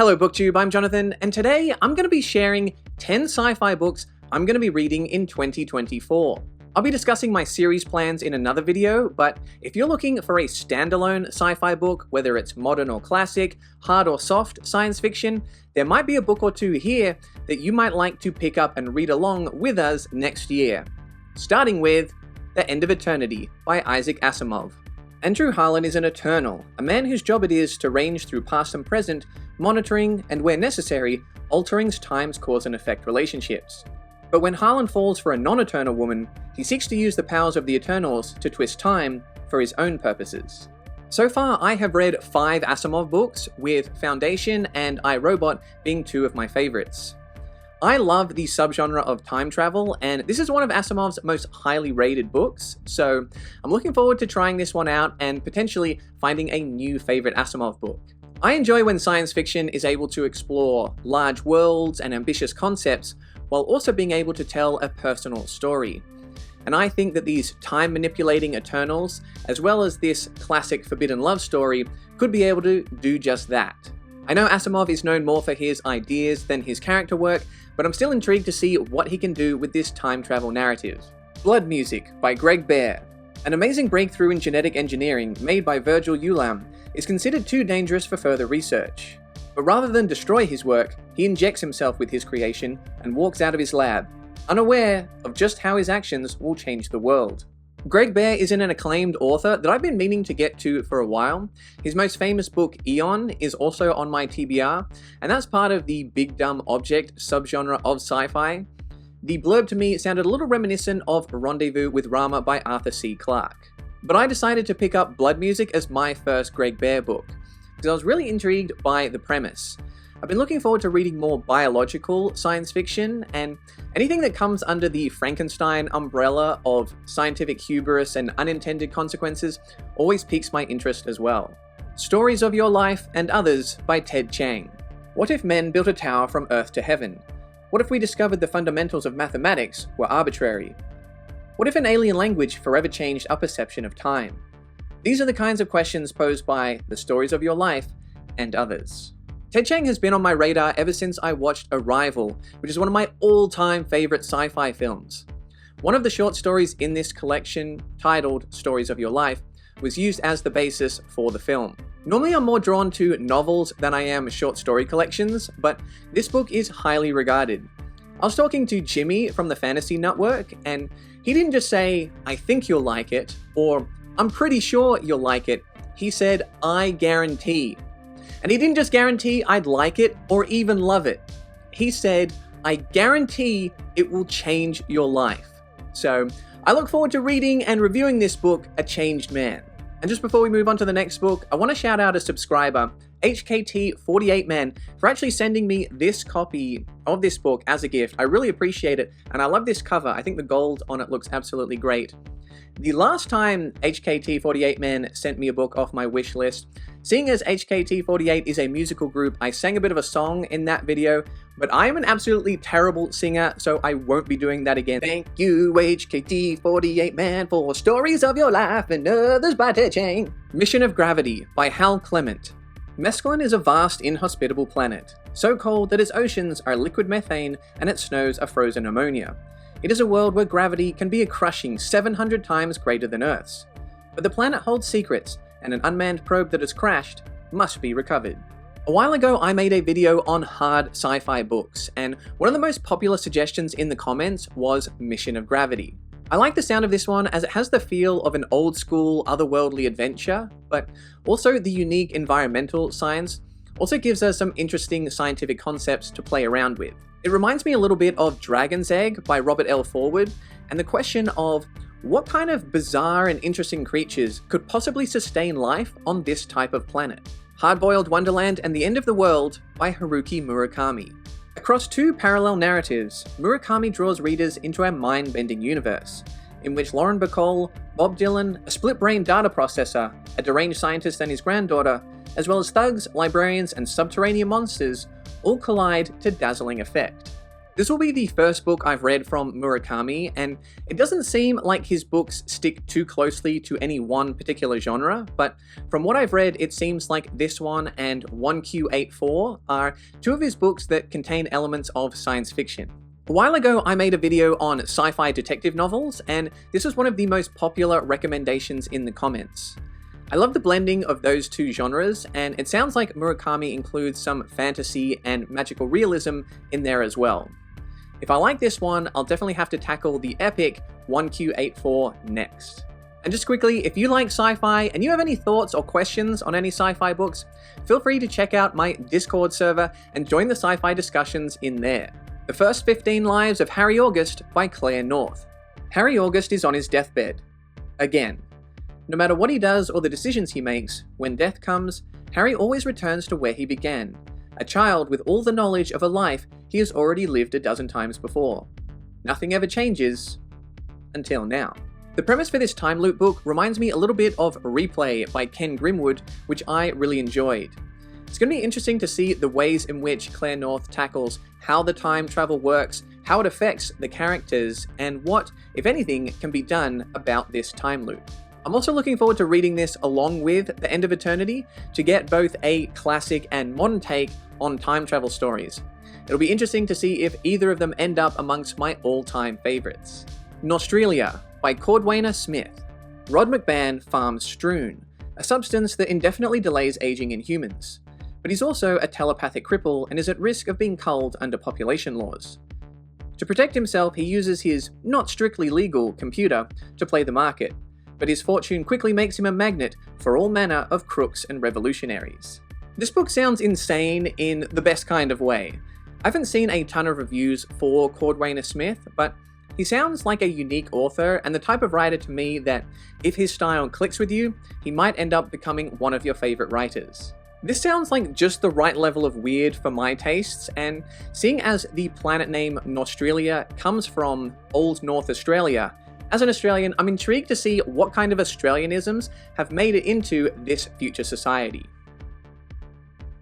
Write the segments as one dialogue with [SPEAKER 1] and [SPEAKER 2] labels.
[SPEAKER 1] Hello BookTube, I'm Jonathan, and today I'm going to be sharing 10 sci-fi books I'm going to be reading in 2024. I'll be discussing my series plans in another video, but if you're looking for a standalone sci-fi book, whether it's modern or classic, hard or soft science fiction, there might be a book or two here that you might like to pick up and read along with us next year. Starting with The End of Eternity by Isaac Asimov. Andrew Harlan is an Eternal, a man whose job it is to range through past and present, monitoring, and where necessary, altering time's cause and effect relationships. But when Harlan falls for a non-Eternal woman, he seeks to use the powers of the Eternals to twist time for his own purposes. So far, I have read 5 Asimov books, with Foundation and I, Robot being 2 of my favorites. I love the subgenre of time travel, and this is one of Asimov's most highly rated books, so I'm looking forward to trying this one out and potentially finding a new favorite Asimov book. I enjoy when science fiction is able to explore large worlds and ambitious concepts while also being able to tell a personal story. And I think that these time-manipulating Eternals, as well as this classic forbidden love story, could be able to do just that. I know Asimov is known more for his ideas than his character work, but I'm still intrigued to see what he can do with this time travel narrative. Blood Music by Greg Bear. An amazing breakthrough in genetic engineering made by Virgil Ulam is considered too dangerous for further research. But rather than destroy his work, he injects himself with his creation and walks out of his lab, unaware of just how his actions will change the world. Greg Bear is an acclaimed author that I've been meaning to get to for a while. His most famous book, Eon, is also on my TBR, and that's part of the big dumb object subgenre of sci-fi. The blurb to me sounded a little reminiscent of Rendezvous with Rama by Arthur C. Clarke. But I decided to pick up Blood Music as my first Greg Bear book, because I was really intrigued by the premise. I've been looking forward to reading more biological science fiction, and anything that comes under the Frankenstein umbrella of scientific hubris and unintended consequences always piques my interest as well. Stories of Your Life and Others by Ted Chiang. What if men built a tower from Earth to heaven? What if we discovered the fundamentals of mathematics were arbitrary? What if an alien language forever changed our perception of time? These are the kinds of questions posed by The Stories of Your Life and Others. Ted Chiang has been on my radar ever since I watched Arrival, which is one of my all-time favorite sci-fi films. One of the short stories in this collection, titled Stories of Your Life, was used as the basis for the film. Normally I'm more drawn to novels than I am short story collections, but this book is highly regarded. I was talking to Jimmy from the Fantasy Network, and he didn't just say, "I think you'll like it," or "I'm pretty sure you'll like it." He said, "I guarantee." And he didn't just guarantee I'd like it or even love it. He said, "I guarantee it will change your life." So I look forward to reading and reviewing this book, A Changed Man. And just before we move on to the next book, I want to shout out a subscriber, HKT48Man, for actually sending me this copy of this book as a gift. I really appreciate it, and I love this cover. I think the gold on it looks absolutely great. The last time HKT48Man sent me a book off my wish list, seeing as HKT48 is a musical group, I sang a bit of a song in that video, but I am an absolutely terrible singer, so I won't be doing that again. Thank you, HKT48Man, for Stories of Your Life and Others by Ted Chiang. Mission of Gravity by Hal Clement. Mescaline is a vast, inhospitable planet, so cold that its oceans are liquid methane and its snows are frozen ammonia. It is a world where gravity can be a crushing 700 times greater than Earth's. But the planet holds secrets, and an unmanned probe that has crashed must be recovered. A while ago, I made a video on hard sci-fi books, and one of the most popular suggestions in the comments was Mission of Gravity. I like the sound of this one as it has the feel of an old-school, otherworldly adventure, but also the unique environmental science also gives us some interesting scientific concepts to play around with. It reminds me a little bit of Dragon's Egg by Robert L. Forward, and the question of what kind of bizarre and interesting creatures could possibly sustain life on this type of planet. Hard-Boiled Wonderland and the End of the World by Haruki Murakami. Across 2 parallel narratives, Murakami draws readers into a mind-bending universe, in which Lauren Bacall, Bob Dylan, a split-brain data processor, a deranged scientist and his granddaughter, as well as thugs, librarians, and subterranean monsters all collide to dazzling effect. This will be the first book I've read from Murakami, and it doesn't seem like his books stick too closely to any one particular genre, but from what I've read, it seems like this one and 1Q84 are two of his books that contain elements of science fiction. A while ago, I made a video on sci-fi detective novels, and this was one of the most popular recommendations in the comments. I love the blending of those two genres, and it sounds like Murakami includes some fantasy and magical realism in there as well. If I like this one, I'll definitely have to tackle the epic 1Q84 next. And just quickly, if you like sci-fi and you have any thoughts or questions on any sci-fi books, feel free to check out my Discord server and join the sci-fi discussions in there. The First 15 Lives of Harry August by Claire North. Harry August is on his deathbed. Again. No matter what he does or the decisions he makes, when death comes, Harry always returns to where he began. A child with all the knowledge of a life he has already lived a dozen times before. Nothing ever changes, until now. The premise for this time loop book reminds me a little bit of Replay by Ken Grimwood, which I really enjoyed. It's going to be interesting to see the ways in which Claire North tackles how the time travel works, how it affects the characters, and what, if anything, can be done about this time loop. I'm also looking forward to reading this along with The End of Eternity to get both a classic and modern take on time travel stories. It'll be interesting to see if either of them end up amongst my all-time favorites. Norstrilia by Cordwainer Smith. Rod McBann farms Stroon, a substance that indefinitely delays aging in humans. But he's also a telepathic cripple and is at risk of being culled under population laws. To protect himself, he uses his not strictly legal computer to play the market, but his fortune quickly makes him a magnet for all manner of crooks and revolutionaries. This book sounds insane in the best kind of way. I haven't seen a ton of reviews for Cordwainer Smith, but he sounds like a unique author and the type of writer to me that, if his style clicks with you, he might end up becoming one of your favorite writers. This sounds like just the right level of weird for my tastes, and seeing as the planet name Norstrilia comes from Old North Australia, as an Australian, I'm intrigued to see what kind of Australianisms have made it into this future society.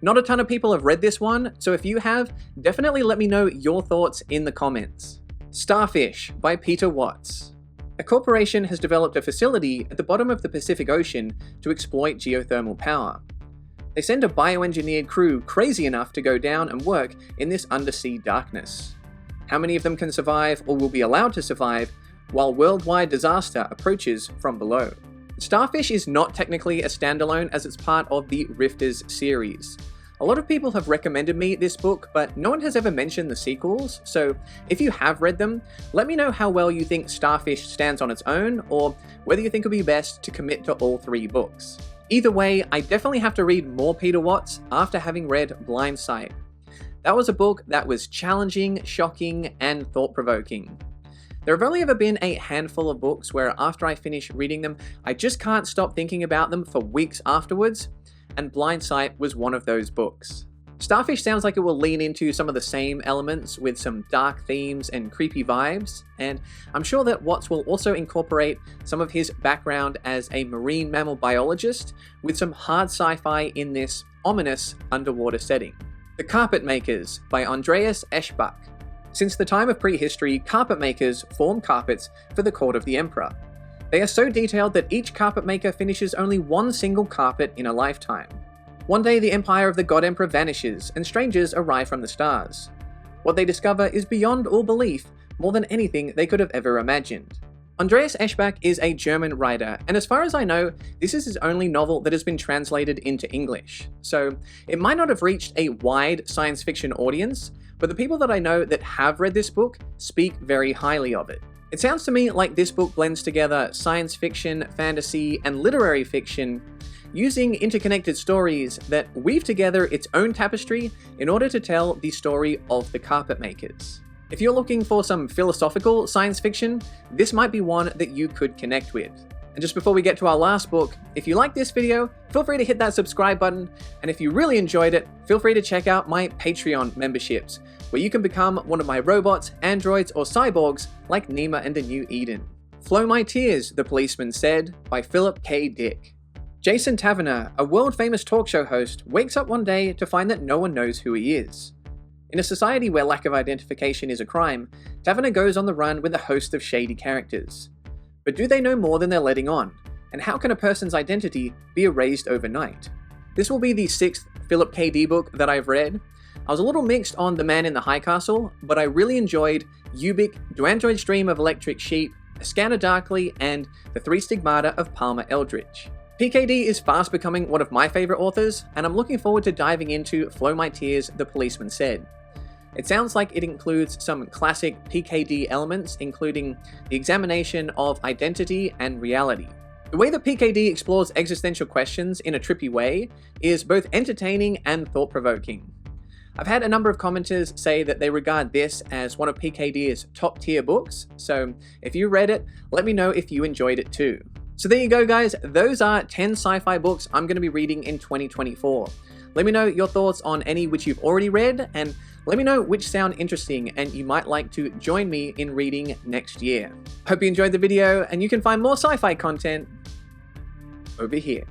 [SPEAKER 1] Not a ton of people have read this one, so if you have, definitely let me know your thoughts in the comments. Starfish by Peter Watts. A corporation has developed a facility at the bottom of the Pacific Ocean to exploit geothermal power. They send a bioengineered crew crazy enough to go down and work in this undersea darkness. How many of them can survive or will be allowed to survive while worldwide disaster approaches from below? Starfish is not technically a standalone as it's part of the Rifters series. A lot of people have recommended me this book, but no one has ever mentioned the sequels, so if you have read them, let me know how well you think Starfish stands on its own, or whether you think it would be best to commit to all three books. Either way, I definitely have to read more Peter Watts after having read Blind Sight. That was a book that was challenging, shocking, and thought-provoking. There have only ever been a handful of books where after I finish reading them, I just can't stop thinking about them for weeks afterwards, and Blind Sight was one of those books. Starfish sounds like it will lean into some of the same elements with some dark themes and creepy vibes, and I'm sure that Watts will also incorporate some of his background as a marine mammal biologist with some hard sci-fi in this ominous underwater setting. The Carpet Makers by Andreas Eschbach. Since the time of prehistory, carpet makers form carpets for the court of the emperor. They are so detailed that each carpet maker finishes only one single carpet in a lifetime. One day the empire of the god emperor vanishes and strangers arrive from the stars. What they discover is beyond all belief, more than anything they could have ever imagined. Andreas Eschbach is a German writer, and as far as I know, this is his only novel that has been translated into English. So it might not have reached a wide science fiction audience, but the people that I know that have read this book speak very highly of it. It sounds to me like this book blends together science fiction, fantasy, and literary fiction, using interconnected stories that weave together its own tapestry in order to tell the story of the carpet makers. If you're looking for some philosophical science fiction, this might be one that you could connect with. And just before we get to our last book, if you like this video, feel free to hit that subscribe button, and if you really enjoyed it, feel free to check out my Patreon memberships, where you can become one of my robots, androids, or cyborgs like Nima and the New Eden. Flow My Tears, the Policeman said, by Philip K. Dick. Jason Taverner, a world-famous talk show host, wakes up one day to find that no one knows who he is. In a society where lack of identification is a crime, Taverner goes on the run with a host of shady characters. But do they know more than they're letting on? And how can a person's identity be erased overnight? This will be the 6th Philip K. Dick book that I've read. I was a little mixed on The Man in the High Castle, but I really enjoyed Ubik, Do Androids Dream of Electric Sheep, A Scanner Darkly, and The Three Stigmata of Palmer Eldritch. PKD is fast becoming one of my favorite authors, and I'm looking forward to diving into Flow My Tears, The Policeman Said. It sounds like it includes some classic PKD elements, including the examination of identity and reality. The way that PKD explores existential questions in a trippy way is both entertaining and thought-provoking. I've had a number of commenters say that they regard this as one of PKD's top-tier books, so if you read it, let me know if you enjoyed it too. So there you go guys, those are 10 sci-fi books I'm going to be reading in 2024. Let me know your thoughts on any which you've already read, and let me know which sound interesting and you might like to join me in reading next year. Hope you enjoyed the video, and you can find more sci-fi content over here.